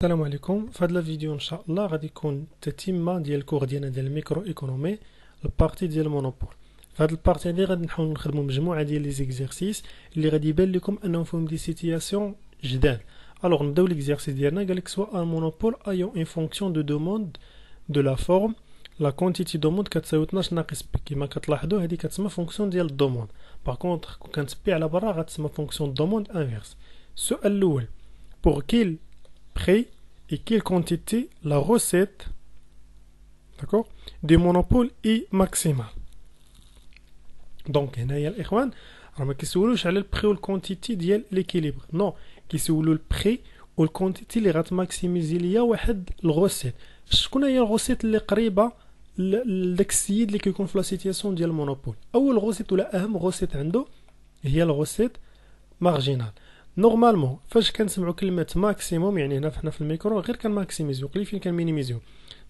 السلام عليكم. في هذا الفيديو ان شاء الله غادي يكون تتمه ديال الكور ديالنا ديال الميكرو ايكونومي البارتي ديال المونوبول. في هذا البارتي هذه غادي نحاول نخدموا مجموعه ديال لي زيكزيرسيس اللي غادي يبان لكم انهم فيهم دي سيتياسيون جداد. الوغ نبداو ليكزيرسيس ديالنا. قال لك سوا ان مونوبول ايون اون فونكسيون دو دوموند دو لا فورم لا كونتيتي دوموند كتساوي 12 ناقص بي. كما كتلاحظوا هذه كتسمى فونكسيون ديال الدوموند. باغ كونطخ كون كانت بي على برا غتسمى فونكسيون دوموند انفيرس. السؤال الاول pour quel prix et quelle quantité la recette, d'accord, du monopole est maximale. Donc هنا يا الاخوان راه ما كيسولوش على البري والكونتيتي ديال ليكيليبر، نو كيسولوا البري والكونتيتي اللي غتماكسيميزي ليا واحد الغوسيت. شكون هي الغوسيت اللي قريبه لداك السيد اللي كيكون في لا سيتياسيون ديال المونوبول؟ اول غوسيت ولا اهم غوسيت عنده هي الغوسيت مارجينال. نورمالمون فاش كنسمعوا كلمه ماكسيموم يعني هنا حنا في الميكرو غير كنماكسيميزيو، قليل فين كنمينيميزيو.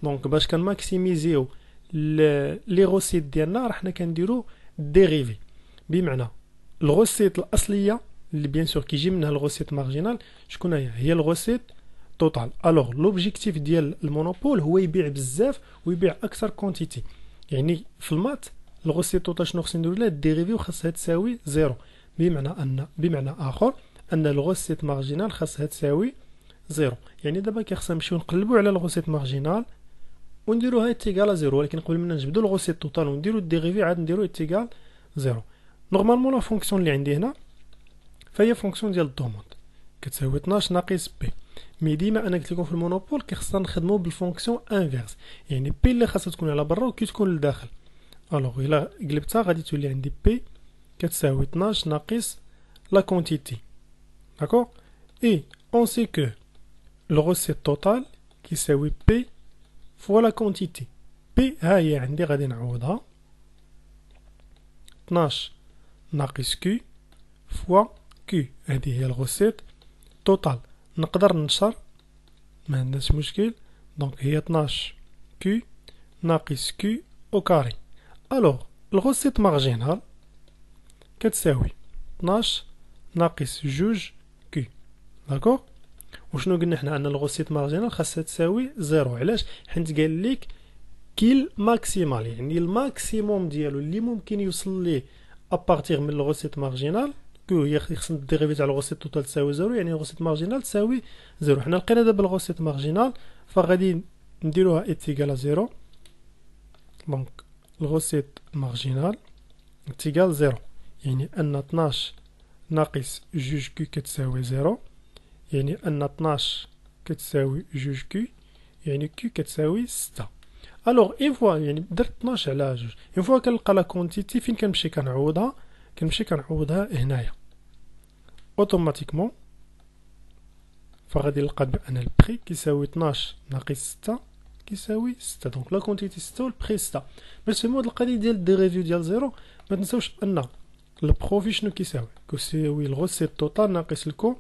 دونك باش كنماكسيميزيو لي غوسيت ديالنا راه حنا كنديرو ديريفي، بمعنى الغوسيت الاصليه اللي بيان سور كيجي منها الغوسيت مارجينال شكون هي الغوسيت توتال. الوغ لوبجيكتيف ديال المونوبول هو يبيع بزاف ويبيع اكثر كونتيتي. يعني في المات الغوسيت توتال شنو خصنا نديرو لها ديريفي وخاصها تساوي زيرو، بمعنى اخر ان الغوسيت مارجينال خاصها تساوي زيرو. يعني دابا كيخصنا نمشيو نقلبوا على الغوسيت مارجينال ونديروها ايتيغال زيرو، ولكن قبل ما نجبدوا الغوسيت توتال ونديرو الديريفي عاد نديرو ايتيغال زيرو. نورمالمون لا فونكسيون اللي عندي هنا فهي فونكسيون ديال الدوموند كتساوي 12 ناقص بي. مي ديما انا قلت لكم في المونوبول كيخصنا نخدموا بالفونكسيون انفيرس، يعني بي اللي خاصها تكون على برا وكي تكون لداخل. الوغ الا قلبتها غادي تولي عندي بي كتساوي 12 ناقص لا كونتيتي. D'accord? Et on sait que le recette total qui s'appelle P fois la quantité. P هي عندي غادي نعوضها 12 ناقص Q fois Q. هذه هي الغوسيت توتال. نقدر نشر ما عندناش مشكل. دونك هي 12 Q ناقص Q au carré. alors الغوسيت مارجينال كتساوي 12 ناقص جوج كي. داكوغ؟ وشنو قلنا حنا ان الغوسيت مارجينال خاصها تساوي زيرو. علاش؟ حيت قال لك كيل ماكسيمال، يعني الماكسيموم ديالو اللي ممكن يوصل ليه ابارتيغ من الغوسيت مارجينال كو هي خصنا الديريفي تاع الغوسيت توتال تساوي زيرو، يعني الغوسيت مارجينال تساوي زيرو. حنا لقينا دابا الغوسيت مارجينال فغادي نديروها ايتيغال زيرو. دونك الغوسيت مارجينال ايتيغال زيرو، يعني ان 12 ناقص جوج كي كتساوي زيرو، يعني ان 12 كتساوي جوج كي، يعني كي كتساوي 6. الوغ اون فوا يعني درت 12 على جوج، اون فوا كنلقى لا كونتيتي فين كنمشي كنعوضها هنايا اوتوماتيكمون. فغادي نلقى بان البري كيساوي 12 ناقص 6 كيساوي 6. دونك لا كونتيتي 6 والبري 6. باش تفهموا هاد القضيه ديال الديريفيو ديال زيرو ما تنساوش ان البروفي شنو كيساوي الغوسيت توتال ناقص الكو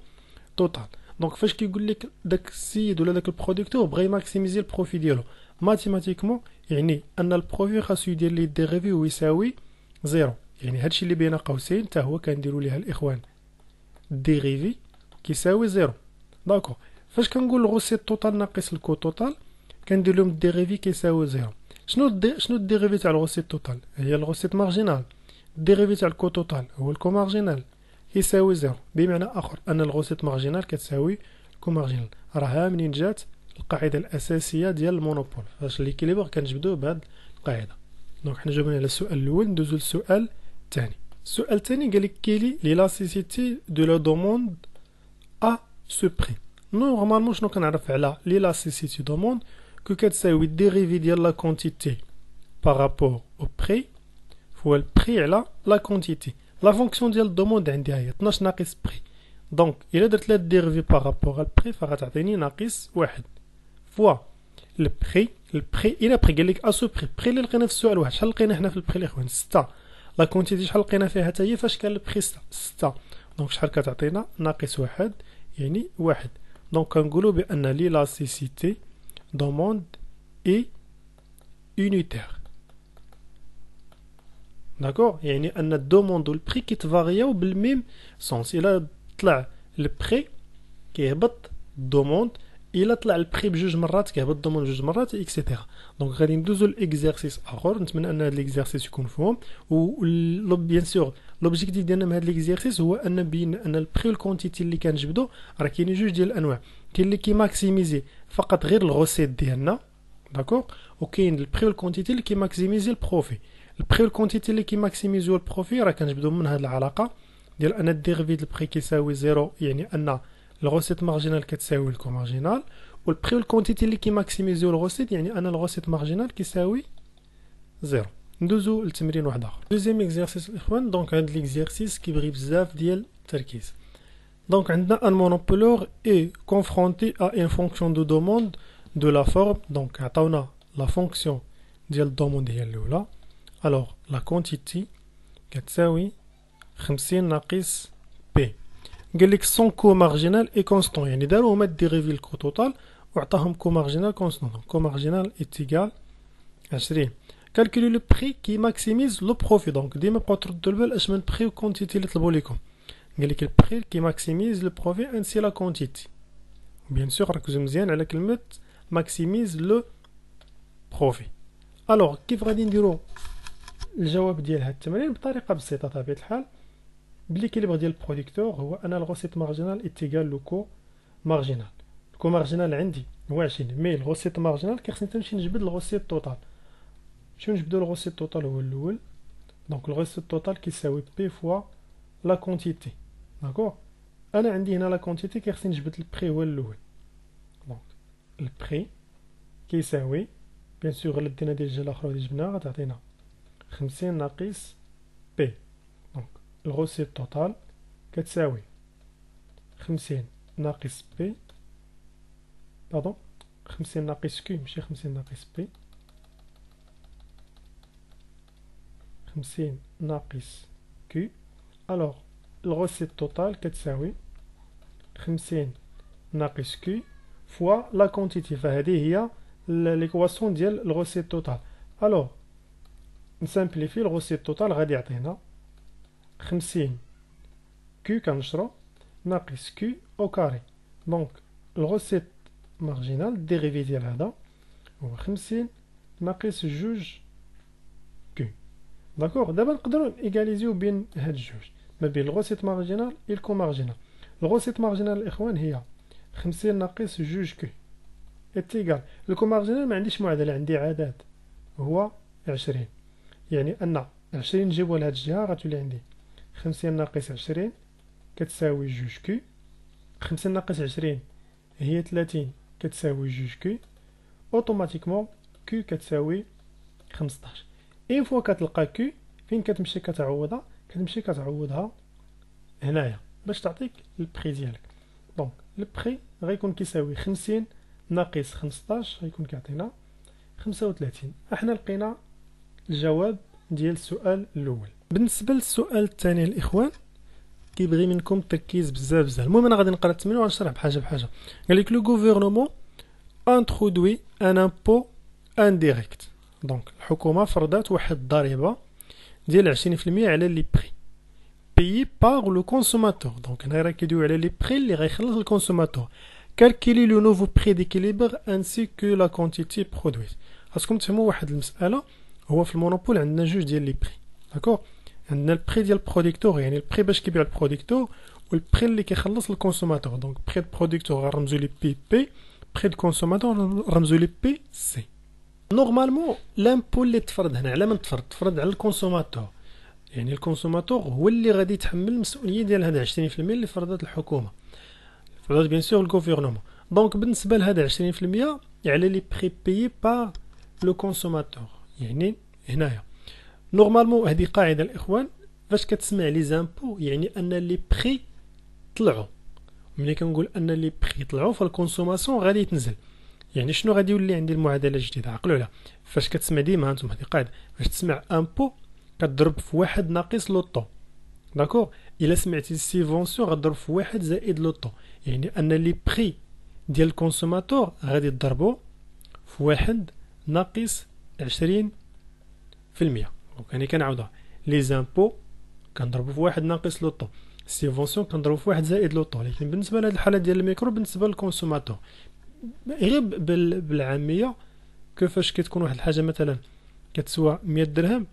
توتال. دونك فاش كيقول لك داك السيد ولا داك البروديكتور بغى يماكسيميزي البروفي ديالو ماتيماتيكمون يعني ان البروفي خاصو يدير ليه ديريفي ويساوي زيرو. يعني هادشي اللي بين قوسين حتى هو كنديروا ليها الاخوان ديريفي كيساوي زيرو. داكور؟ فاش كنقول الغوسيت توتال ناقص الكو توتال كندير لهم الديريفي كيساوي زيرو. شنو الديريفي تاع الغوسيت توتال؟ هي الغوسيت مارجينال. الديريفي تاع الكو توتال هو الكو مارجينال يساوي زيرو، بمعنى اخر ان الغوسيت مارجينال كتساوي كو مارجينال. راه منين جات القاعده الاساسيه ديال المونوبول فاش ليكيليبر كنجبدوه بهاد القاعده. دونك حنا جاوبنا على السؤال الاول، ندوزو للسؤال الثاني. السؤال الثاني قال لك كيلي ليلاسيسيتي دو لا دوموند ا سو بري. نورمالمون شنو كنعرف على ليلاسيسيتي دوموند كو كتساوي الديريفي ديال لا كونتيتي بارابور او بري فوا البري على لا كونتيتي. لا فونكسيون ديال الدوموند عندي هي 12 ناقص بري. دونك الا درت لها الديريفي بارابور البري فغتعطيني ناقص واحد فوا البري. الا بري قال لك اسو بري اللي لقينا في السؤال واحد. شحال لقينا حنا في البري الاخوان؟ 6. لا كونتيتي شحال لقينا فيها حتى هي فاش كان البري 6. دونك شحال كتعطينا؟ ناقص واحد، يعني واحد. دونك كنقولوا بان ليلاسيسيتي دوموند اي يونيتير. داكوغ؟ يعني ان الدوموند والبري كيتفارياو بالميم سونس. الا طلع البري كيهبط الدوموند، الا طلع البري بجوج مرات كيهبط الضمان بجوج مرات اكسيتيرا. دونك غادي ندوزو لاكزارسيس اخر. نتمنى ان هذا الاكزارسيس يكون مفهوم. و بيان سور لوبجيكتيف ديالنا من هذا الاكزارسيس هو ان نبين ان البري والكونتيتي اللي كنجبدو راه كاينين جوج ديال الانواع. كاين اللي كيماكسيميزي فقط غير الغوسيت ديالنا داكوغ، وكاين البري والكونتيتي اللي كيماكسيميزي البروفي. البري والكونتيتي اللي كيماكسيميزيو البروفي راه كنجبدو من هذه العلاقه ديال ان الديريفي ديال البري كيساوي زيرو، يعني ان الغوسيت مارجينال كتساوي الكو مارجينال. والبري والكونتيتي اللي كيماكسيميزيو الغوسيت يعني ان الغوسيت مارجينال كيساوي زيرو. ندوزو لتمرين واحد اخر. دوزيام اكزارسيس الاخوان. دونك هاد ليكزارسيس كيبغي بزاف ديال التركيز. دونك عندنا ان مونوبولور اي كونفرونتي ا ان فونكسيون دو دوموند دو لا فورم. دونك عطاونا لا فونكسيون ديال الدوموند هي الاولى. الوغ لا كونتيتي كتساوي 50 ناقص بي. قال لك سون كو مارجينال اي كونستون، يعني داروا هما الديريفي الكو توتال وعطاهم كو مارجينال كونستون. كو مارجينال ايتيغال 20. كالكولي لو بري كي ماكسيميز لو بروفي. دونك ديما بقاو تردوا البال اش من بري وكونتيتي اللي طلبوا لكم. قال لك البري كي ماكسيميز لو بروفي انسي لا كونتيتي. بيان سور ركزوا مزيان على كلمه ماكسيميز لو بروفي. الوغ كيف غادي نديروا الجواب ديال هاد التمرين؟ بطريقه بسيطه طبيعه الحال. بالليكيليبر ديال البروديكتور هو ان الغوسيت مارجينال ايتيغال لو كو مارجينال. الكو مارجينال عندي هو 20 مي الغوسيت مارجينال كيخصني تمشي نجبد الغوسيت توتال. شنو نجبدو الغوسيت توتال هو الاول. دونك الغوسيت توتال كيساوي بي فوا لا كونتيتي داكوغ. انا عندي هنا لا كونتيتي كيخصني نجبد البري هو الاول. دونك البري كيساوي بيان سور غير دينا ديال الجهه الاخرى اللي جبناها غتعطينا 50 ناقص بي. دونك الغوسيت توتال كتساوي 50 ناقص بي، باردون 50 ناقص كي ماشي 50 ناقص بي، 50 ناقص كي. الوغ الغوسيت توتال كتساوي 50 ناقص كي فوا لا كونتيتي، فهذه هي ليكواسيون ديال الغوسيت توتال. الوغ نسامبليفي الغوسيت توتال غادي يعطينا 50 كي كنشرو ناقص كي او كاري. دونك الغوسيت مارجينال الديريفي ديال هذا هو 50 ناقص جوج كي داكوغ. دابا نقدروا ايغاليزيو بين هاد الجوج ما بين الغوسيت مارجينال و الكو مارجينال. الغوسيت مارجينال الاخوان هي 50 ناقص جوج كي اتيغال الكو مارجينال. ما عنديش معادله، عندي عدد هو 20، يعني ان 20 نجيبوها لهاد الجهه غتولي عندي 50 ناقص 20 كتساوي جوج كي. 50 ناقص 20 هي 30 كتساوي جوج كي. اوتوماتيكمون كي كتساوي 15. اين فوا كتلقى كي فين كتمشي كتعوضها؟ كتمشي كتعوضها هنايا باش تعطيك البري ديالك. دونك البري غيكون كيساوي 50 ناقص 15 غيكون كيعطينا 35. احنا لقينا الجواب ديال السؤال الاول. بالنسبه للسؤال الثاني الاخوان كيبغي منكم التركيز بزاف بزاف. المهم انا غادي نقرا التمرين ونشرح بحاجه بحاجه. قال لك لو غوفرنمون انترودوي ان امبو انديريكت. دونك الحكومه فرضات واحد الضريبه ديال 20% على لي بري بيي باغ لو كونسوماتور. دونك هنا راه كيدويو على لي بري اللي غيخلص الكونسوماتور. كالكيلي لو نوفو بري ديكيليبر انسي كو لا كونتيتي برودويت. خاصكم تفهموا واحد المساله. هو في المونوبول عندنا جوج ديال لي بري داكوغ. عندنا البري ديال البروديكتور يعني البري باش كيبيع البروديكتور، والبري اللي كيخلص الكونسوماتور. دونك بري البروديكتور غنرمزو لي بي بي، بري الكونسوماتور نرمزو لي بي سي. نورمالمون لامبو اللي تفرض هنا على من تفرض على الكونسوماتور، يعني الكونسوماتور هو اللي غادي يتحمل المسؤوليه ديال هذا 20% اللي فرضت الحكومه، فرضت بيان سور الغوفرنمون. دونك بالنسبه لهذا 20% على لي بري بيي با لو كونسوماتور، يعني هنايا نورمالمون هذه قاعده الاخوان فاش كتسمع لي زامبو يعني ان لي بري طلعوا. ملي كنقول ان لي بري طلعوا فالكونسوماسيون غادي تنزل. يعني شنو غادي يولي عندي المعادله الجديده؟ عقلوا عليها. فاش كتسمع ديما هانتوما هذه قاعده، فاش تسمع امبو كتضرب في واحد ناقص لوطو داكوغ. الا سمعتي سيفونسيون غتضرب في واحد زائد لوطو، يعني ان لي بري ديال الكونسوماتور غادي يضربوا في واحد ناقص 20%. يعني كنعاودها، لي زامبو كنضربوا في واحد ناقص لوطو، السيفونسيون كنضربوا في واحد زائد لوطو. لكن بالنسبه لهاد الحاله ديال الميكرو بالنسبه للكونسوماتور غير بالعاميه، كيفاش كتكون واحد الحاجه مثلا كتسوى 100 درهم،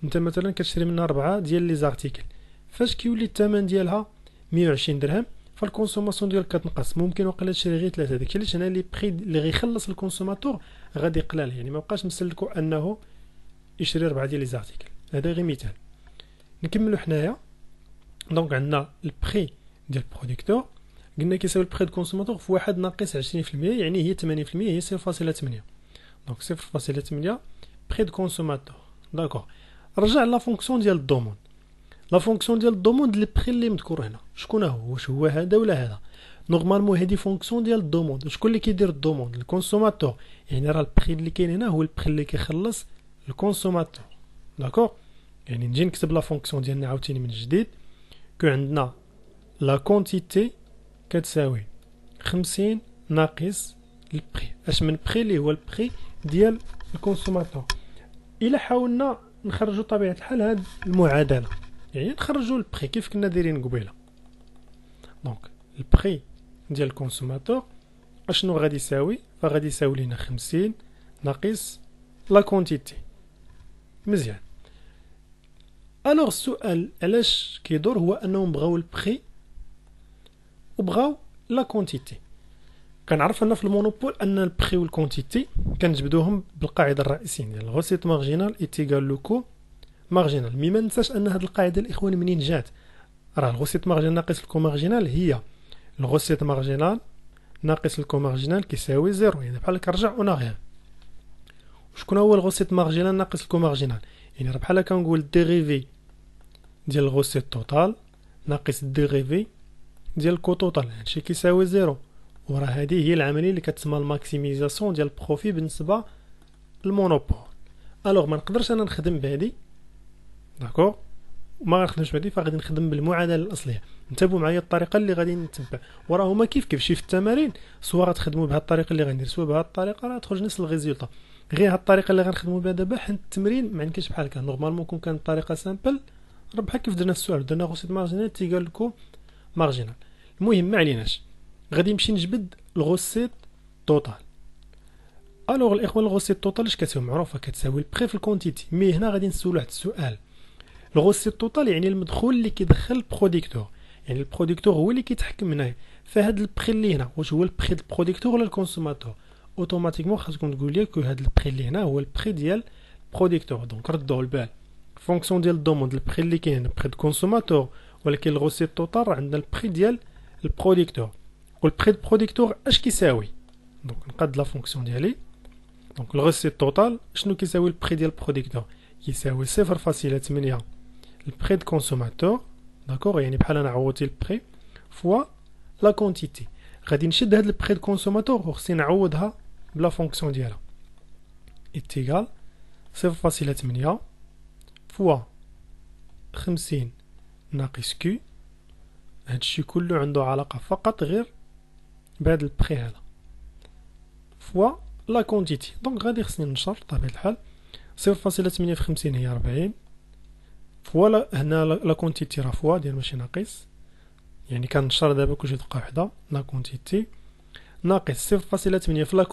انت مثلا كتشري منها 4 ديال لي زارتيكل، فاش كيولي الثمن ديالها 120 درهم فالكونسوماسيون ديالك كتنقص، ممكن وقيلا تشري غير 3. داكشي علاش هنا لي بري اللي غيخلص الكونسوماتور غادي يقلال، يعني ما بقاش مسلكو انه يشري 4 ديال لي زارتيكل. هذا غير مثال. نكملوا حنايا. دونك عندنا البري ديال البروديكتور، قلنا كيساوي البري دو كونسوماتور في 1 ناقص 20%، يعني هي 80%، هي 0.8. دونك 0.8 بري دو كونسوماتور. داكوغ. رجع لا فونكسيون ديال الدوموند. لا فونكسيون ديال الدوموند البري اللي مذكور هنا شكون هو؟ واش هو هذا ولا هذا؟ نورمالمون هذه فونكسيون ديال الدوموند. شكون اللي كيدير الدوموند؟ الكونسوماتور. يعني راه البري اللي كاين هنا هو البري اللي كيخلص الكونسوماتور. داكوغ. يعني نجي نكتب لا فونكسيون ديالنا عاوتاني من جديد. كو عندنا لا كونتيتي كتساوي 50 ناقص البري. اش من بري؟ اللي هو البري ديال الكونسوماتور. الا حاولنا نخرجوا طبيعه الحال هاد المعادله، يعني نخرجوا البري كيف كنا دايرين قبيله. دونك البري ديال الكونسوماتور اشنو غادي يساوي؟ فغادي يساوي لنا 50 ناقص لا كونتيتي. مزيان. الوغ السؤال علاش كيدور هو انهم بغاو البري وبغاو لا كونتيتي. كنعرف ان في المونوبول ان البري والكونتيتي كنجبدوهم بالقاعده الرئيسيه ديال غوسيت مارجينال ايتيغال لو كو مارجينال. مي ما ننساش ان هذه القاعده الاخوان منين جات؟ راه الغوسيت مارجينال ناقص الكو مارجينال هي الغوسيت مارجينال ناقص الكو مارجينال كيساوي 0، يعني بحال كنرجع اون اغير. وشكون هو الغوسيت مارجينال ناقص الكو مارجينال؟ يعني راه بحال كنقول الديريفي ديال الغوسيت توتال ناقص الديريفي ديال الكو توتال، هادشي كيساوي 0. وراه هذه هي العمليه اللي كتسمى الماكسيميزاسيون ديال البروفي بالنسبه للمونوبول. الوغ ما نقدرش انا نخدم بهذه، داكوغ، وما غنخدمش بهذه، فغادي نخدم بالمعادله الاصليه. انتبهوا معايا الطريقه اللي غادي نتبع، وراه هما كيف شي في التمارين، سواء غتخدموا بهذه الطريقه اللي غندير سواء بهذه الطريقه، راه تخرج نفس الريزولطا. غير هاد الطريقه اللي غنخدموا بها دابا حيت التمرين ما عندكش بحال هكا. نورمالمون كون كانت الطريقه سامبل راه بحال كيف درنا في السؤال، درنا غوسيت مارجينال تيقال لكم مارجينال. المهم ما عليناش، غادي نمشي نجبد الغوسيت توتال. الوغ الاخوان الغوسيت توتال اش كتساوي؟ معروفه كتساوي البري في الكونتيتي. مي هنا غادي نسولو واحد السؤال. الغوسيت توتال يعني المدخول اللي كيدخل البروديكتور، يعني البروديكتور هو اللي كيتحكم هنايا. فهاد البري اللي هنا واش هو البري ديال البروديكتور ولا الكونسوماتور؟ اوتوماتيكمون خاصكم تقول لي كو هاد البري اللي هنا هو البري ديال البروديكتور. دونك ردوا البال، فونكسيون ديال الدوموند البري اللي كاين هنا بري دو كونسوماتور، ولكن الغوسيت توتال عندنا البري ديال البروديكتور. والبري دو البروديكتور اش كيساوي؟ دونك نقاد لا فونكسيون ديالي. دونك الغوسيت توتال شنو كيساوي البري ديال البروديكتور؟ كيساوي 0.8 البري دو كونسوماتور. داكوغ، يعني بحال انا عوضتي البري فوا لا كونتيتي. غادي نشد هاد البري دو كونسوماتور وخصني نعوضها بلا فونكسيون ديالها ايتيغال 0.8 فوا 50 ناقص كيو. هادشي كله عنده علاقه فقط غير بهاد البري هذا فوا لا كونتيتي. دونك غادي خصني نشر طبيعة الحال 0.8 في 50 هي 40 فوا هنا لا كونتيتي راه فوا ديال ماشي ناقص، يعني كنشر دابا كلشي تبقى وحده. لا كونتيتي ناقص 0.8 في لا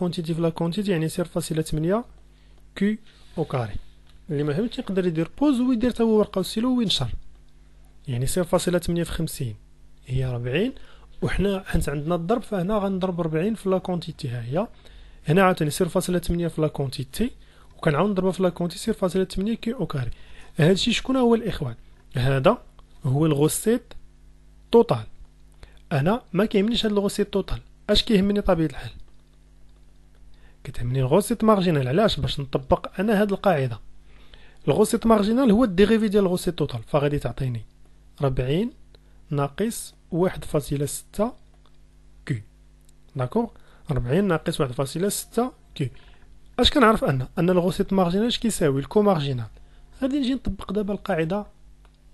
كونتيتي يعني 0.8 كيو او كاري. اللي ما فهمتش يقدر يدير بوز ويدير تا هو ورقه وستيلو وينشر. يعني 0.8 في 50 هي 40، وحنا حيت عندنا الضرب فهنا غنضرب 40 في لا كونتيتي. ها هي هنا عاوتاني 0.8 في لا كونتيتي وكنعاود نضربها في لا كونتيتي 0.8 كيو او كاري. هادشي شكون هو الاخوان؟ هذا هو الغوسيت توتال. انا ما كيهمنيش هاد الغوسيت توتال، اش كيهمني طبيعه الحال؟ كتهمني الغوسيت مارجينال. علاش؟ باش نطبق انا هاد القاعده. الغوسيت مارجينال هو الديريفي ديال الغوسيت توتال، فغادي تعطيني 40 ناقص 1.6 كيو. داكوغ، 40 ناقص 1.6 كيو. اش كنعرف ان الغوسيت مارجينال اش كيساوي؟ الكو مارجينال. غادي نجي نطبق دابا القاعده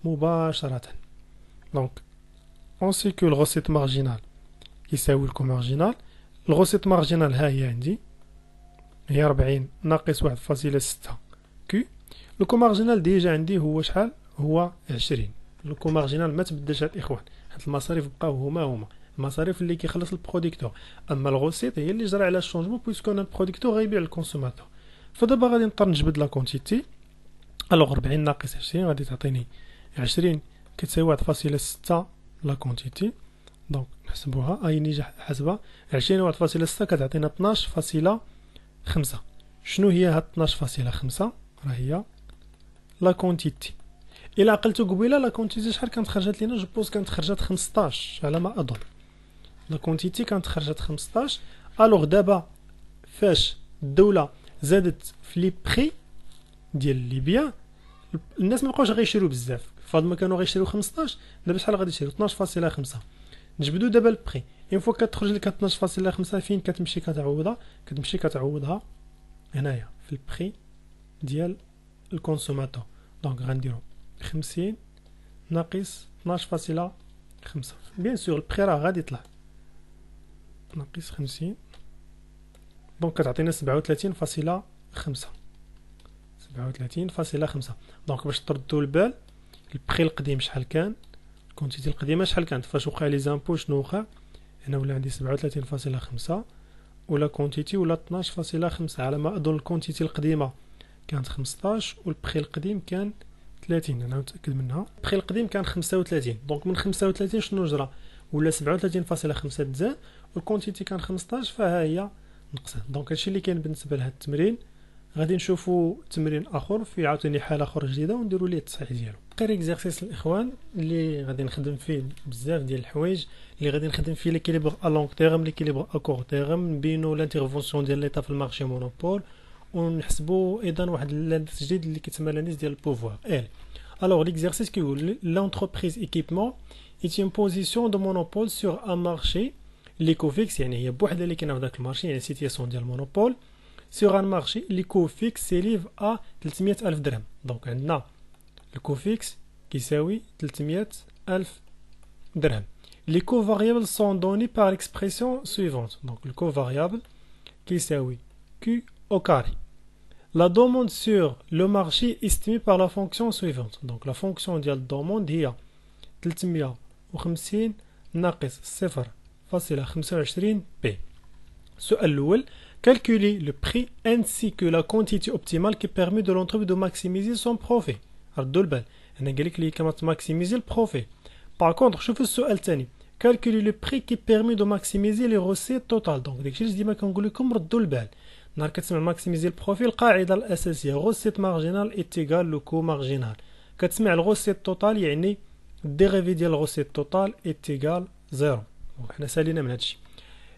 مباشره. دونك اون سي كو الغوسيت مارجينال يساوي الكو مارجينال. الغوسيت مارجينال ها هي عندي هي 40 ناقص 1.6 كيو. الكو مارجينال ديجا عندي هو شحال؟ هو 20. الكو مارجينال ما تبدلش الاخوان، حيت المصاريف بقاو هما المصاريف اللي كيخلص البروديكتور. اما الغوسيت هي اللي جرى على الشونجمون بويسكو انا البروديكتور غيبيع للكونسوماتور. فدابا غادي نضطر نجبد لا كونتيتي. الوغ 40 ناقص 20 غادي تعطيني 20 كتساوي 1.6 لا كونتيتي. دونك نحسبوها اي نيجي حاسبها 20 1.6 كتعطينا 12.5. شنو هي هاد 12.5؟ راه هي لا كونتيتي. الا عقلتو قبيله لا كونتيتي شحال كانت خرجت لينا؟ جو بوز كانت خرجت 15 على ما اظن. لا كونتيتي كانت خرجت 15. الوغ دابا فاش الدوله زادت في لي بري ديال لي بيان الناس ما بقاوش غيشريو بزاف. فاض ما كانوا غيشريو 15 دابا شحال غادي يشريو؟ 12.5. نجبدو دابا البري اون فوا كتخرج لك 12.5 فين كتمشي كتعوضها؟ كتمشي كتعوضها هنايا في البري ديال الكونسوماتور. دونك غنديرو 50 ناقص 12.5. بيان سور البري راه غادي يطلع ناقص 50 دونك كتعطينا 37.5. 37.5. دونك باش تردوا البال البري القديم شحال كان، الكونتيتي القديمه شحال كانت فاش وقع لي زامبو شنو وقع هنا؟ ولا عندي 37.5 ولا كونتيتي ولا 12.5 على ما اظن. الكونتيتي القديمه كانت 15 والبري القديم كان 30. انا متاكد منها. البري القديم كان 35. دونك من 35 شنو جرى؟ ولا 37.5 تزاد والكونتيتي كان 15 فها هي نقصان. دونك هادشي اللي كاين بالنسبه لهاد التمرين. غادي نشوفوا تمرين اخر في عاوتاني حاله اخرى جديده ونديروا ليه التصحيح ديالو. غير اكزرسيس الاخوان اللي غادي نخدم فيه بزاف ديال الحوايج اللي غادي نخدم فيه ليكيليبر ا لونغ تيرم ليكيليبر ا كور تيرم، نبينوا لانترفونسيون ديال ليطا في المارشي مونوبول، ونحسبوا ايضا واحد الاندكس جديد اللي كيتسمى الاندكس ديال البوفوار ال. الوغ ليكزرسيس كيقول لونتربريز ايكيبمون ايت اون بوزيسيون دو مونوبول سور ان مارشي ليكوفيكس، يعني هي بوحدها اللي كاينه في ذاك المارشي، يعني سيتياسيون ديال المونوبول sur un marché, les coûts fixes s'élèvent à 300,000 dirhams. Donc, on a le coût fixe qui s'élit 300,000 dirhams. Les coûts variables sont donnés par l'expression suivante. Donc, le coût variable qui s'élit Q au carré. La demande sur le marché est estimée par la fonction suivante. Donc, la fonction de la demande est 350 ناقص 0.25 P. السؤال الأول: calculer le prix ainsi que la quantité optimale qui permet de l'entreprise de maximiser son profit. ردوا البال انا قالك لي كما maximiser le profit. Par contre شوفوا السؤال الثاني: calculer le prix qui permet de maximiser les recettes totales. دونك داكشي اللي ديما كنقول لكم ردوا البال نهار كتسمع maximiser البروفي. القاعده الاساسيه recette marginale est égal le coût marginal. كتسمع الغوسيت توتال يعني الديريفي ديال الغوسيت توتال est égal 0. وحنا سالينا من هادشي.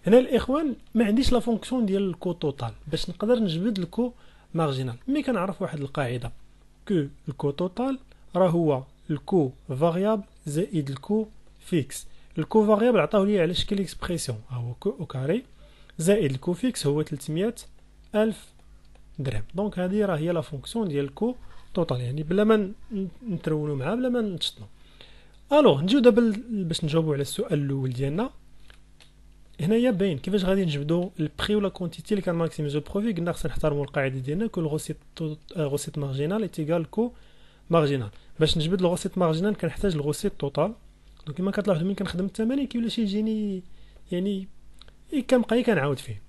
هنا الاخوان ما عنديش لا فونكسيون ديال الكو توتال باش نقدر نجبد الكو مارجينال، مي كنعرف واحد القاعده كو الكو توتال راه هو الكو فاريابل زائد الكو فيكس. الكو فاريابل عطاوه لي على شكل اكسبريسيون هو كو او كاري زائد الكو فيكس هو 300,000 درهم. دونك هذه راه هي لا فونكسيون ديال الكو توتال، يعني بلا ما نترونوا معاه بلا ما نتشطنوا. الوغ نجيو دابا باش نجاوبوا على السؤال الاول ديالنا. هنايا باين كيفاش غادي نجبدوا البري ولا كونتيتي اللي كان ماكسيميزو البروفي. قلنا خصنا نحترموا القاعده ديالنا كل غوسيت مارجينال ايتيغال كو مارجينال. باش نجبد الغوسيت مارجينال كنحتاج الغوسيت توتال. دونك كما كتلاحظوا ملي كنخدم الثمانيه كيولي شي يجيني يعني كنبقى كنعاود فيه.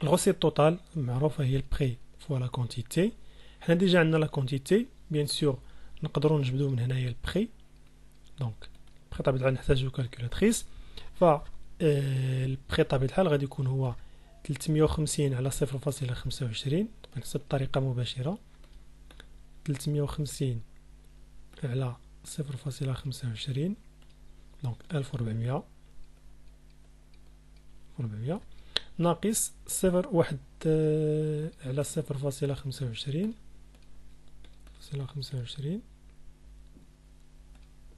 الغوسيت توتال معروفه هي البري فوا لا كونتيتي. حنا ديجا عندنا لا كونتيتي بيان سور نقدروا نجبدوا من هنايا البري. دونك بطبيعه الحال نحتاجو كالكولاتريس. ف البري طبيعة الحال غادي يكون هو 350 على 0.25 بنفس الطريقة مباشرة. 350 على 0.25 دونك 1400 ناقص 0.1 على 0.25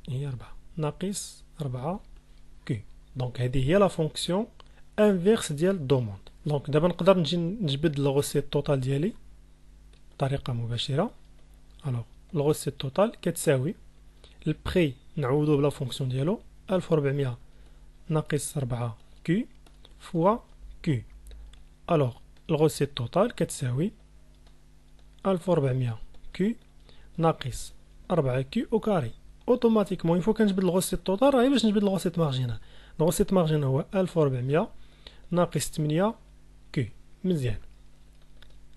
هي 4 ناقص 4 كي. دونك هذه هي لا فونكسيون انفيرس ديال دوموند. دونك دابا نقدر نجي نجبد الغوسيت توتال ديالي بطريقه مباشره. الوغ الغوسيت توتال كتساوي البري نعوضو بلا فونكسيون ديالو 1400 ناقص 4 كي فوا كي. الوغ الغوسيت توتال كتساوي 1400 كي ناقص 4 كي او كاري. اوتوماتيكمون يفو كنجبد الغوسيت توتال راهي باش نجبد الغوسيت مارجينال. الغوسيت مارجينال هو 1400 ناقص 8 كيو. مزيان.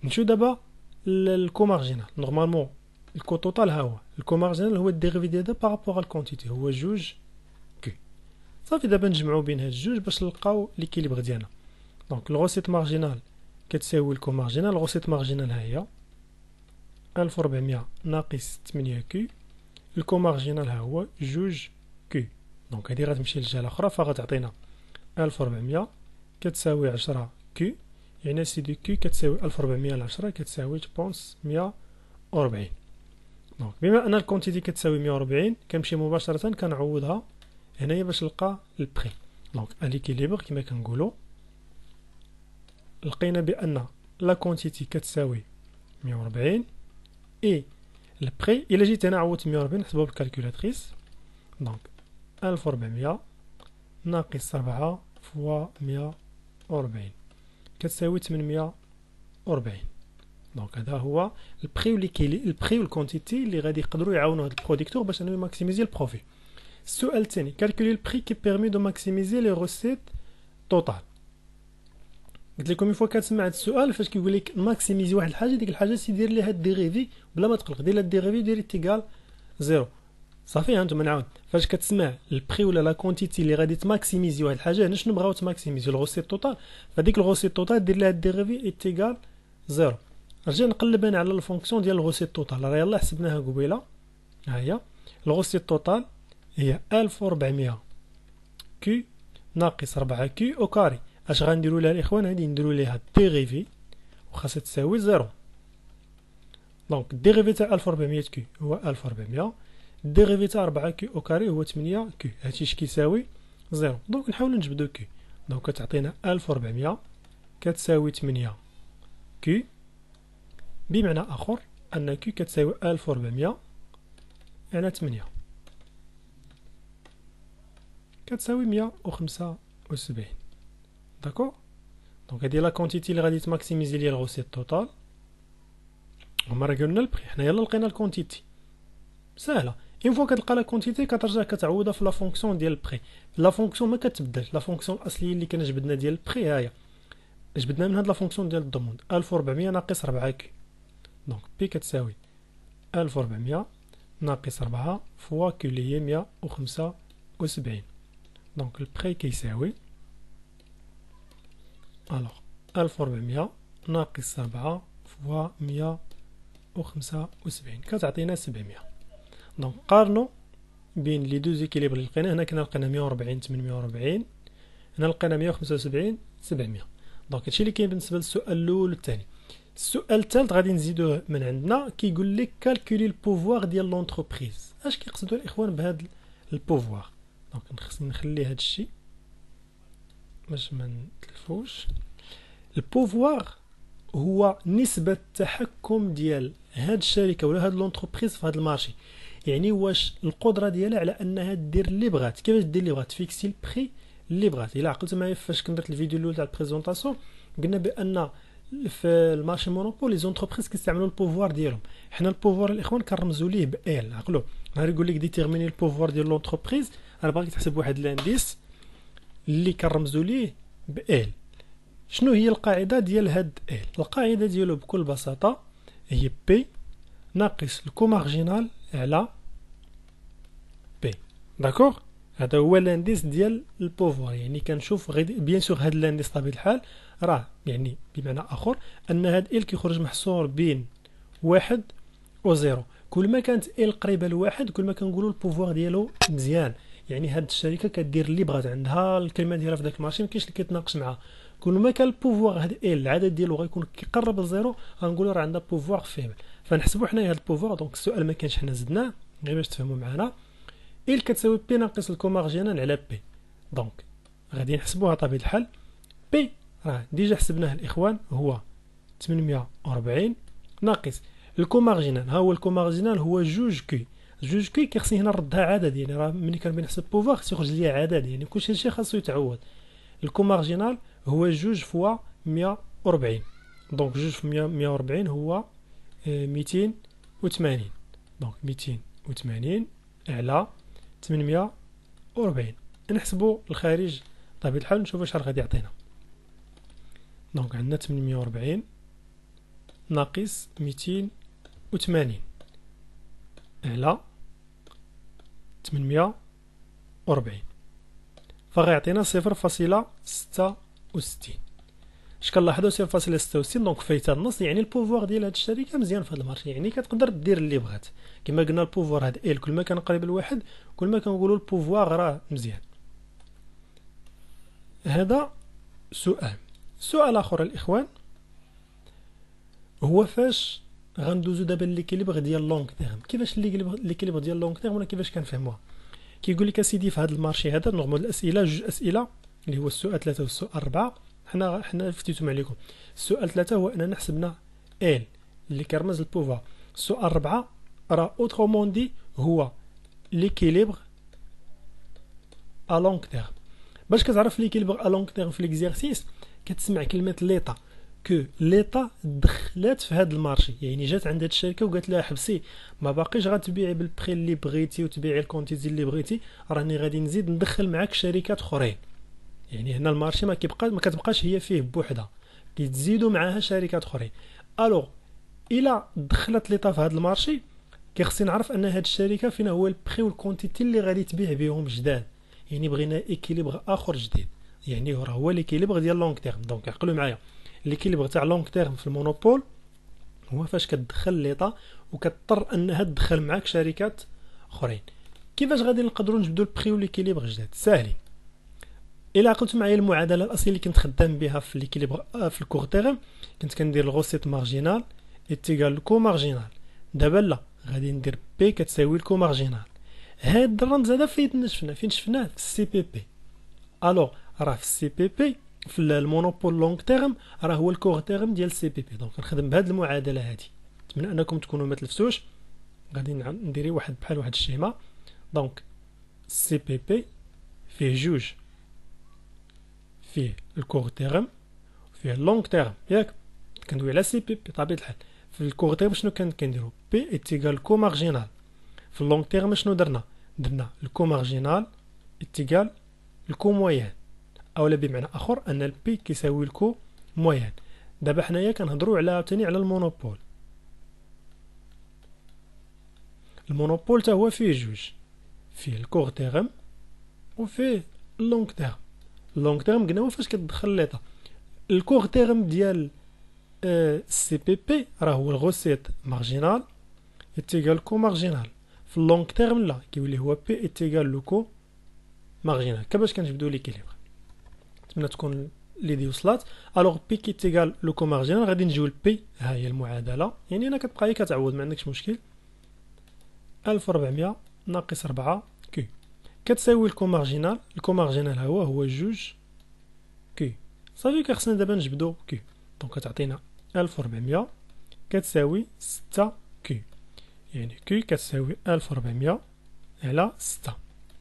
نمشيو دابا للكو مارجينال. نورمالمون الكو توتال ها هو، الكو مارجينال هو الديريفي ديال بارابور على الكونتيتي هو 2 كيو. صافي دابا نجمعو بين هاد الجوج باش نلقاو ليكيليبر ديالنا. دونك الغوسيت مارجينال كتساوي الكو مارجينال. الغوسيت مارجينال ها هي 1400 ناقص 8 كيو. الكو مارجينال ها هو 2 كيو. دونك هادي غتمشي للجهة الأخرى فغتعطينا 1400 كتساوي 10 كيو، يعني سي دو كيو كتساوي 1400 على 10 كتساوي جوبونس 140. دونك بما أن الكونتيتي كتساوي 140 كنمشي مباشرة كنعوضها هنايا باش نلقى البري. دونك ليكيليبر كيما كنقولو لقينا بأن لا كونتيتي كتساوي 140 اي البري. إلا جيت هنا عوضت 140 نحسبوها بالكالكولاتريس. دونك 1400 ناقص 4 فوا 140 كتساوي 840. دونك هذا هو البري والكونتيتي اللي غادي يقدروا يعاونوا هذا البروديكتور باش انه يماكسيميزي البروفيت. السؤال الثاني كالكولي البري كي بيرمي دو ماكسيميزي لي روسيت توتال. قلت لكم فوا كتسمع هذا السؤال فاش كيقول لك ماكسيميزي واحد الحاجه، ديك الحاجه سي دير ليها الديريفي بلا ما تقلق، دير لها الديريفي ديري تيكال زيرو. صافي هانتوما نعاود فاش كتسمع البري ولا لا كونتيتي اللي غادي تماكسيميزي واحد الحاجه، هنا شنو بغاو تماكسيميزي الغوسيت توتال، فديك الغوسيت توتال دير لها الديريفي تيكال زيرو. رجع نقلب انا على الفونكسيون ديال الغوسيت توتال، راه يلاه حسبناها قبيله. ها هي الغوسيت توتال هي 1400 كيو ناقص 4 كيو او كاري. اش غنديروا لها الاخوان؟ غادي نديروا ليها الديريفي وخاصها تساوي زيرو. دونك الديريفي تاع 1400 كيو هو 1400، الديريفي تاع 4 كيو او كاري هو 8 كيو، هادشي اش كيساوي زيرو. دونك نحاولوا نجبدو كيو. دونك كتعطينا 1400 كتساوي 8 كيو، بمعنى اخر ان كيو كتساوي 1400 على 8 كتساوي 175. داكور. دونك هادي لا كونتيتي اللي غادي تماكسيميزي ليا الغوسيت توتال. هما راه قالوا لنا البري، حنايا يلاه لقينا الكونتيتي ساهله. اون فوا كتلقى لا كونتيتي كترجع كتعوضها في لا فونكسيون ديال البري. لا فونكسيون ما كتبدلش، لا فونكسيون الاصليه اللي كنا جبدنا ديال البري ها هي جبدنا من هاد لا فونكسيون ديال الضمون 1400 ناقص 4 كي. دونك بي كتساوي 1400 ناقص 4 فوا كيو اللي هي 175. دونك البري كيساوي الوغ 1400 ناقص 4 فوا 175 كتعطينا 700. دونك قارنوا بين لي دو زيكيليبر اللي لقينا. هنا كنا لقينا 140 840، هنا لقينا 175 700. دونك هادشي اللي كاين بالنسبه للسؤال الاول والثاني. السؤال الثالث غادي نزيدوه من عندنا، كيقول لك كالكولي البوفوار ديال لونتربريز. اش كيقصدوا الاخوان بهذا البوفوار؟ دونك خصني نخلي هذا الشيء باش ما نتلفوش. البوفوار هو نسبة التحكم ديال هاد الشركة ولا هاد لونتربريز في هاد المارشي، يعني واش القدرة ديالها على انها دير اللي بغات. كيفاش دير اللي بغات؟ فيكسي البري اللي بغات. الا عقلت معايا فاش كنا درت الفيديو الاول تاع البريزونطاسيون قلنا بان في المارشي مونوبول لي زونتربريز كيستعملوا البوفوار ديالهم. حنا البوفوار الاخوان كنرمزوا ليه بال. عقلوا نهار يقول لك ديتيرميني البوفوار ديال لونتربريز، انا باغي تحسب واحد لانديس اللي كنرمزوا ليه بال. شنو هي القاعده ديال هاد ال؟ القاعده ديالو بكل بساطه هي بي ناقص الكو مارجينال على بي. داكوغ. هذا هو لانديس ديال البوفوار. يعني كنشوف غير بيان سور هاد لانديس طبيعه الحال راه يعني بمعنى اخر ان هاد ال كيخرج محصور بين واحد و زيرو. كل ما كانت ال قريبه لواحد كل ما كنقولوا البوفوار ديالو مزيان. يعني هاد الشركه كدير اللي بغات، عندها الكلمه ديالها في داك المارشي ما كاينش اللي كيتناقش معها. كل ما كان البوفوار هاد ال العدد ديالو غيكون كيقرب لزيرو غنقولوا راه عندها بوفوار فيبل. فنحسبوا حنايا هاد البوفوار. دونك السؤال ما كانش حنا زدناه غير باش تفهموا معنا. ال كتساوي بي ناقص الكو مارجينال على بي. دونك غادي نحسبوها طبيعه الحال. بي راه ديجا حسبناه الاخوان هو 840 ناقص الكو مارجينال. ها هو الكو مارجينال هو 2 كي. 2 كي كيخصني هنا نردها عدد، يعني راه ملي كنبغي نحسب بوفوار خصو يخرج ليا عدد، يعني كلشي شي خاصو يتعوض. الكو مارجينال هو 2 فوا 140. دونك 2 في 140 هو 280. دونك 280 على 840. نحسبوا الخارج بطبيعة الحال نشوفوا شحال غادي يعطينا. دونك عندنا 840 ناقص 280 على 840 فغيعطينا 0.66. اش كنلاحظوا 0.66 دونك فايته النص، يعني البوفوار ديال هاد الشركه مزيان في هاد المارشي، يعني كتقدر دير اللي بغات. كما قلنا البوفوار هاد ال كل ما كان قريب لواحد كل ما كنقولوا البوفوار راه مزيان. هذا سؤال اخر الاخوان هو فاش غندوزو دابا ليكيليبر ديال لونغ تيرم. كيفاش ليكيليبر ديال لونغ تيرم ولا كيفاش كنفهموها؟ كيقول لك اسيدي في هذا المارشي هذا نورمال الاسئله جوج اسئله اللي هو السؤال 3 والسؤال 4. حنا فتيتهم عليكم. السؤال 3 هو اننا حسبنا ال اللي كيرمز البوفوار. السؤال 4 راه اوترومون دي هو ليكيليبر ا لونغ تيرم. باش كتعرف ليكيليبر ا لونغ تيرم في ليكزيرسيس كتسمع كلمه ليطا، كو ليطا دخلات في هذا المارشي، يعني جات عند هاد الشركه وقالت لها حبسي ما باقيش غتبيعي بالبري اللي بغيتي وتبيعي الكونتيتي اللي بغيتي، راني غادي نزيد ندخل معاك شركات اخرين. يعني هنا المارشي ما كتبقاش هي فيه بوحدها، كيتزيدوا معاها شركات اخرين. الوغ الا دخلت ليطا في هذا المارشي كيخصني نعرف ان هاد الشركه فين هو البري والكونتيتي اللي غادي تبيع بهم جداد، يعني بغينا ايكيليبر اخر جديد، يعني راه هو ليكيليبر ديال لونغ تيرم. دونك عقلوا معايا ليكيليبر تاع لونغ تيرم في المونوبول هو فاش كتدخل ليطا وكتضطر انها تدخل معاك شركات اخرين. كيفاش غادي نقدروا نجبدوا البري والليكيليبر جداد؟ ساهلين. الا عقلتوا معايا المعادله الاصليه اللي كنت خدام بها في ليكيليبر في الكور تيرم، كنت كندير الغوسيت مارجينال اتيغال الكو مارجينال. دابا لا، غادي ندير بي كتساوي الكو مارجينال. هاد الرمز هذا فين شفناه في السي بي بي. الوغ راه في السي بي بي في المونوبول لونغ تيرم راه هو الكور تيرم ديال السي بي بي. دونك نخدم بهذه المعادله هذه. نتمنى انكم تكونوا ما تلفتوش. غادي نديري واحد بحال واحد الشيما. دونك السي بي بي فيه جوج، فيه الكور تيرم وفيه اللونغ تيرم، ياك كندوي على سي بي بي بطبيعه الحال. في الكور تيرم شنو كنديرو؟ بي اتيغال كو مارجينال. في اللونغ تيرم شنو درنا الكو مارجينال اتيغال الكو مويان، اولا بمعنى اخر ان البي كيساوي الكو مويان. دابا حنايا كنهضروا على المونوبول. المونوبول تا هو فيه جوج، فيه الكور تيرم وفيه اللونغ تيرم. اللونغ تيرم قلنا هو فاش كتدخل ليطا. الكور تيرم ديال السي بي بي راه هو الغوسيت مارجينال اتيغال كو مارجينال. في اللونغ تيرم لا، كيولي هو بي اتيغال لو كو مارجينال. كيفاش كنجبدوا ليكيليبر؟ نتمنى تكون ليدي وصلات. الوغ بي كي تيغال لو كو مارجينال غادي نجيو لبي، ها هي المعادله، يعني انا كتبقى هي كتعوض ما عندكش مشكل. 1400 ناقص 4 كي كتساوي الكو مارجينال. الكو مارجينال هو جوج كي صافي. كخصنا دابا نجبدو كي. دونك كتعطينا 1400 كتساوي 6 كي، يعني كي كتساوي 1400 على 6.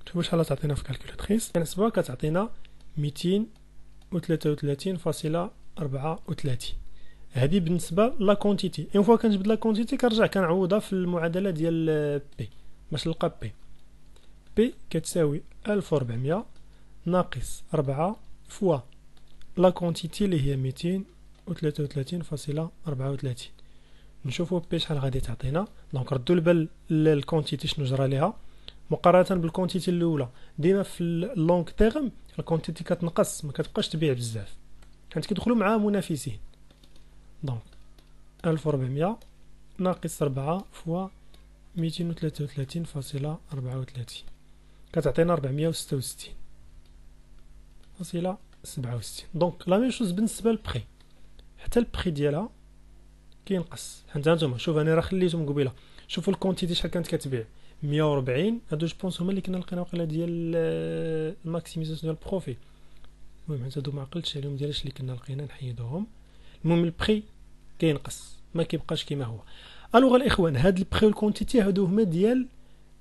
شوفوا شحال تعطينا في كالكولاتريس. كنحسبوها كتعطينا 233.34. هذه بالنسبه لا كونتيتي. اون فوا كنجبد لا كونتيتي كنرجع كنعوضها في المعادله ديال بي باش نلقى بي كتساوي 1400 ناقص 4 فوا لا كونتيتي اللي هي 233.34. نشوفوا بي شحال غادي تعطينا. دونك ردوا البال الكونتيتي شنو جرى ليها مقارنه بالكونتيتي الاولى. ديما في اللونغ تيرم الكونتيتي كتنقص، ما كتبقاش تبيع بزاف، كانت كيدخلوا معها منافسين. دونك 1400 ناقص 4 فوا 233.34 كتعطينا 466.67. دونك لا ميم شوز بالنسبه للبري، حتى البري ديالها كينقص. حتى نتوما شوف انا راه خليتهم قبيله. شوفوا الكونتيتي شحال كانت كتبيع 140. هادو جو بونس هما اللي كنا لقينا وقيله ديال الماكسيميزاسيون ديال البروفيت. المهم هادو ما عقلتش عليهم ديال اش اللي كنا لقينا نحيدوهم. المهم البري كينقص ما كيبقاش كيما هو. الوغ الاخوان هاد البري والكونتيتي هادو هما ديال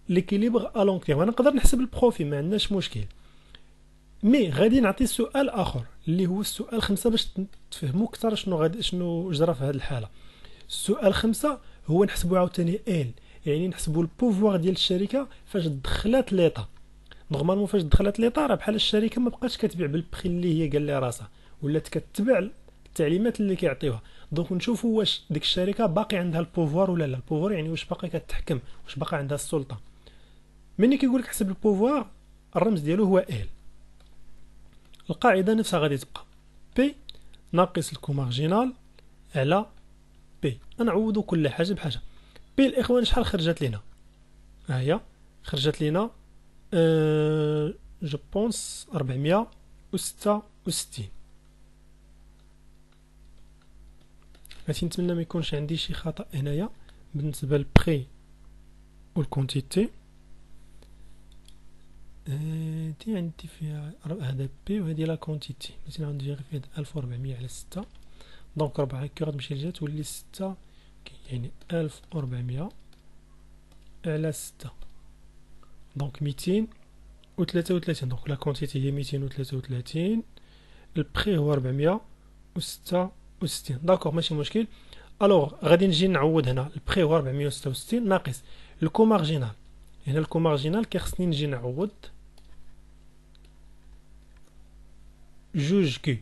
ليكيليبر ا لونغ تيرم. انا نقدر نحسب البروفي ما عندناش مشكل، مي غادي نعطي سؤال اخر اللي هو السؤال 5 باش تفهموا اكثر شنو جرى في هذه الحاله. السؤال 5 هو نحسبوا عاوتاني ال، يعني نحسبوا البوفوار ديال الشركه فاش دخلات ليطا. نورمالمون فاش دخلت ليطار بحال الشركه ما بقاتش كتبيع بالبخي اللي هي قال لها راسها، ولات كتبع التعليمات اللي كيعطيوها. دونك نشوفوا واش ديك الشركه باقي عندها البوفوار ولا لا. البوفوار يعني واش باقي كتحكم، واش باقي عندها السلطه. ملي كيقول لك حسب البوفوار الرمز ديالو هو ال. القاعده نفسها غادي تبقى بي ناقص الكومارجينال على بي. نعوضوا كل حاجه بحاجه. بي الاخوان شحال خرجت لينا؟ ها هي خرجت لينا جو بونس 466. هادشي نتمنى ما يكونش عندي شي خطا هنايا بالنسبه للبري والكونتيتي. دي عندي فيها هذا بي وهذه لا كونتيتي، مثلا غندير غير فيها 1400 على 6. دونك 4 كي غتمشي لجهه تولي 6 يعني 1400 على 6. دونك 233. دونك لا كونتيتي هي 233، البري هو 466. داكوغ ماشي مشكل. الوغ غادي نجي نعوض هنا البري هو 466 ناقص الكومارجينال. هنا الكومارجينال كيخصني نجي نعوض جوج كيو.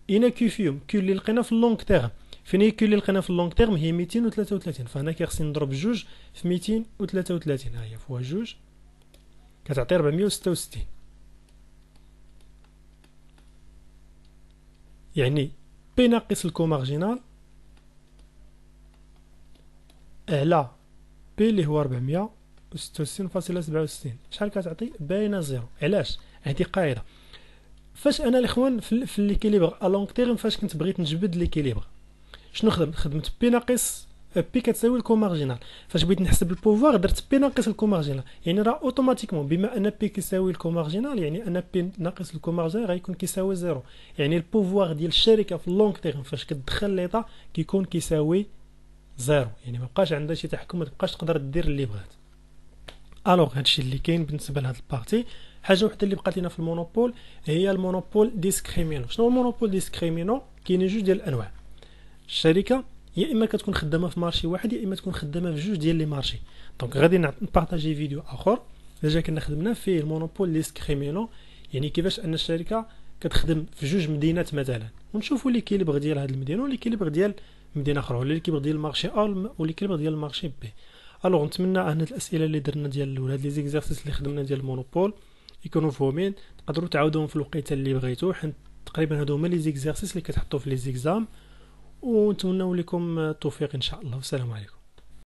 اين كيو فيهم؟ كيو اللي لقينا في اللونغ تيرم. فين هي كيو اللي لقينا في اللونغ تيرم؟ هي 233. فهنا كيخصني نضرب جوج في 233. ها هي فوا جوج كتعطي 466. يعني بي ناقص الكومارجينال على بي اللي هو 466.67 شحال كتعطي؟ باينه زيرو. علاش؟ هذه قاعده. فاش انا الاخوان في ليكيليبر ا لونغ تيرم، فاش كنت بغيت نجبد ليكيليبر شنو خدمت بي ناقص بي كتساوي الكومارجينال. فاش بغيت نحسب البوفوار درت بي ناقص الكومارجينال، يعني راه اوتوماتيكمون بما ان بي كيساوي الكومارجينال يعني ان بي ناقص الكومارجينال غيكون كيساوي زيرو. يعني البوفوار ديال الشركه في اللونغ تيرم فاش كتدخل ليطا كيكون كيساوي زيرو، يعني ما بقاش عندها شي تحكم، ما تبقاش تقدر دير اللي بغات. الوغ هادشي اللي كاين بالنسبه لهاد البارتي. حاجه وحده اللي بقات لنا في المونوبول هي المونوبول ديسكريمينو. شنو هو المونوبول ديسكريمينو؟ كاينين جوج ديال الانواع. الشركه يا اما كتكون خدامه في مارشي واحد يا اما تكون خدامه في جوج ديال لي مارشي. دونك غادي نبارطاجي فيديو اخر ديجا كنا خدمنا فيه المونوبول ديسكريمينو، يعني كيفاش ان الشركه كتخدم في جوج مدينات مثلا، ونشوفوا ليكيليبر ديال هاد المدينه وليكيليبر ديال مدينه اخرى، ولا ليكيليبر ديال المارشي ا وليكيليبر ديال المارشي بي. الوغ نتمنى ان هاد الاسئله اللي درنا ديال ولا هاد لي زيكزارسيس اللي خدمنا ديال المونوبول يكونوا مفهومين، تقدروا تعاودوهم في الوقيته اللي بغيتو، حيت تقريبا هادو هما لي زيكزارسيس اللي كتحطوا في لي زيكزام. ونتمنى لكم التوفيق ان شاء الله، والسلام عليكم.